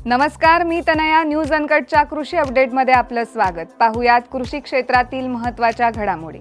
नमस्कार, मी तनया. न्यूज अनकटच्या कृषी अपडेटमध्ये आपलं स्वागत. पाहुयात कृषी क्षेत्रातील महत्त्वाच्या घडामोडी.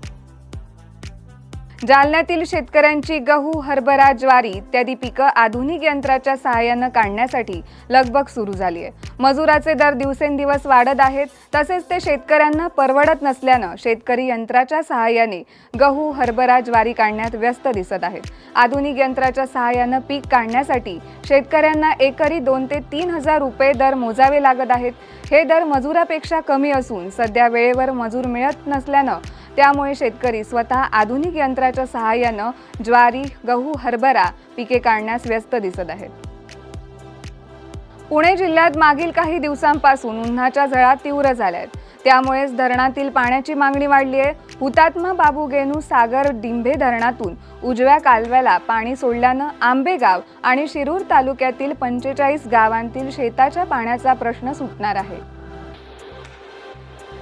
जालन्यातील शेतकऱ्यांची गहू, हरभरा, ज्वारी इत्यादी पिकं आधुनिक यंत्राच्या सहाय्याने काढण्यासाठी लगबग सुरू झाली आहे. मजुराचे दर दिवसेंदिवस वाढत आहेत, तसेच ते शेतकऱ्यांना परवडत नसल्यानं शेतकरी यंत्राच्या सहाय्याने गहू, हरभरा, ज्वारी काढण्यात व्यस्त दिसत आहेत. आधुनिक यंत्राच्या सहाय्याने पीक काढण्यासाठी शेतकऱ्यांना एकरी 2 ते 3 हजार रुपये दर मोजावे लागत आहेत. हे दर मजुरापेक्षा कमी असून सध्या वेळेवर मजूर मिळत नसल्यानं त्यामुळे शेतकरी स्वतः आधुनिक यंत्राच्या सहाय्याने ज्वारी, गहू, हरभरा पिके काढण्यास व्यस्त दिसत आहेत. पुणे जिल्ह्यात मागील काही दिवसांपासून उन्हाच्या झळा तीव्र झाल्या आहेत. त्यामुळेच धरणातील पाण्याची मागणी वाढली आहे. हुतात्मा बाबू गेनू सागर डिंभे धरणातून उजव्या कालव्याला पाणी सोडल्यानं आंबेगाव आणि शिरूर तालुक्यातील 45 गावांतील शेताच्या पाण्याचा प्रश्न सुटणार आहे.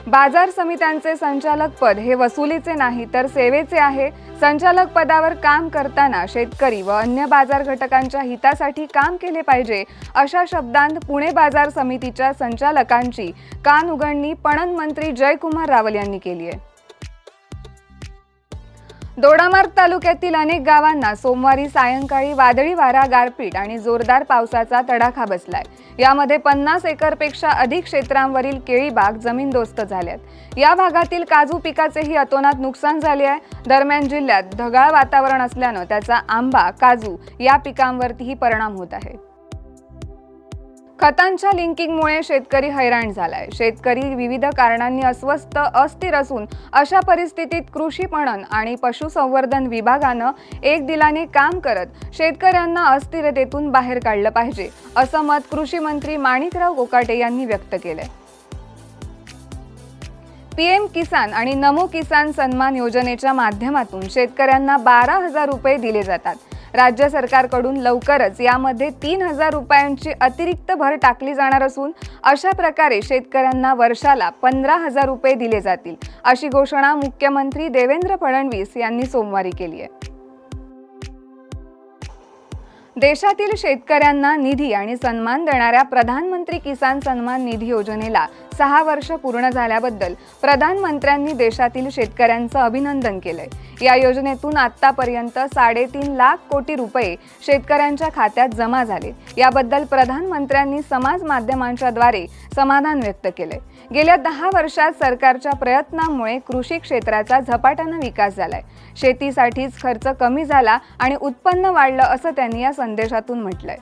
बाजार समित्यांचे संचालक पद हे वसुलीचे नाही तर सेवेचे आहे. संचालक पदावर काम करताना शेतकरी व अन्य बाजार घटकांच्या हितासाठी काम केले पाहिजे, अशा शब्दांत पुणे बाजार समितीच्या संचालकांची कान उघडणी पणन मंत्री जयकुमार रावल यांनी केली आहे. दोडामार्ग तालुक्यातील अनेक गावांना सोमवारी सायंकाळी वादळी वारा, गारपीट आणि जोरदार पावसाचा तडाखा बसलाय. यामध्ये 50 एकरपेक्षा अधिक क्षेत्रांवरील केळी बाग जमीनदोस्त झाल्यात. या भागातील काजू पिकाचेही अतोनात नुकसान झाले आहे. दरम्यान जिल्ह्यात ढगाळ वातावरण असल्यानं त्याचा आंबा, काजू या पिकांवरतीही परिणाम होत आहे. खतांच्या लिंकिंगमुळे शेतकरी हैराण झालाय. शेतकरी विविध कारणांनी अस्वस्थ, अस्थिर असून अशा परिस्थितीत कृषी पणन आणि पशुसंवर्धन विभागानं एक दिलाने काम करत शेतकऱ्यांना अस्थिरतेतून बाहेर काढलं पाहिजे, असं मत कृषी मंत्री माणिकराव कोकाटे यांनी व्यक्त केलंय. पीएम किसान आणि नमो किसान सन्मान योजनेच्या माध्यमातून शेतकऱ्यांना 12,000 रुपये दिले जातात. राज्य सरकारकडून लवकरच यामध्ये 3,000 रुपयांची अतिरिक्त भर टाकली जाणार असून अशा प्रकारे शेतकऱ्यांना वर्षाला 15,000 रुपये दिले जातील, अशी घोषणा मुख्यमंत्री देवेंद्र फडणवीस यांनी सोमवारी केली आहे. देशातील शेतकऱ्यांना निधी आणि सन्मान देणाऱ्या प्रधानमंत्री किसान सन्मान निधी योजनेला 6 वर्ष पूर्ण झाल्याबद्दल प्रधानमंत्र्यांनी देशातील शेतकऱ्यांचं अभिनंदन केलंय. या योजनेतून आतापर्यंत 3.5 लाख कोटी रुपये शेतकऱ्यांच्या खात्यात जमा झाले. याबद्दल प्रधानमंत्र्यांनी समाज माध्यमांच्याद्वारे समाधान व्यक्त केलंय. गेल्या 10 वर्षात सरकारच्या प्रयत्नांमुळे कृषी क्षेत्राचा झपाट्याने विकास झालाय. शेतीसाठीच खर्च कमी झाला आणि उत्पन्न वाढलं, असं त्यांनी या संदेशातून म्हटलंय.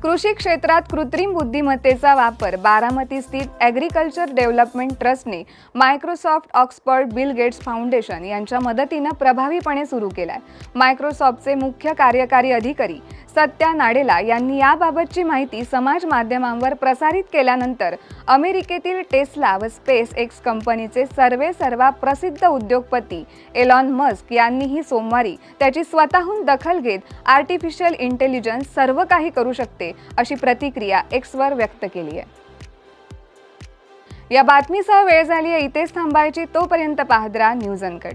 कृषी क्षेत्रात कृत्रिम बुद्धिमत्तेचा वापर बारामती स्थित ॲग्रिकल्चर डेव्हलपमेंट ट्रस्टने Microsoft, Oxford, Bill Gates Foundation यांच्या मदतीने प्रभावीपणे सुरू केलाय. मायक्रोसॉफ्टचे मुख्य कार्यकारी अधिकारी सत्या नाडेला यांनी याबाबतची माहिती समाज माध्यमांवर प्रसारित केल्यानंतर अमेरिकेतील टेस्ला व स्पेस एक्स कंपनीचे सर्वेसर्वा प्रसिद्ध उद्योगपती एलॉन मस्क यांनीही सोमवारी त्याची स्वतःहून दखल घेत आर्टिफिशियल इंटेलिजन्स सर्व काही करू शकते, अशी प्रतिक्रिया एक्सवर व्यक्त केली आहे. या बातमीसह वेळ झाली आहे इथेच थांबायची. तोपर्यंत पाहत राहा न्यूज अनकट.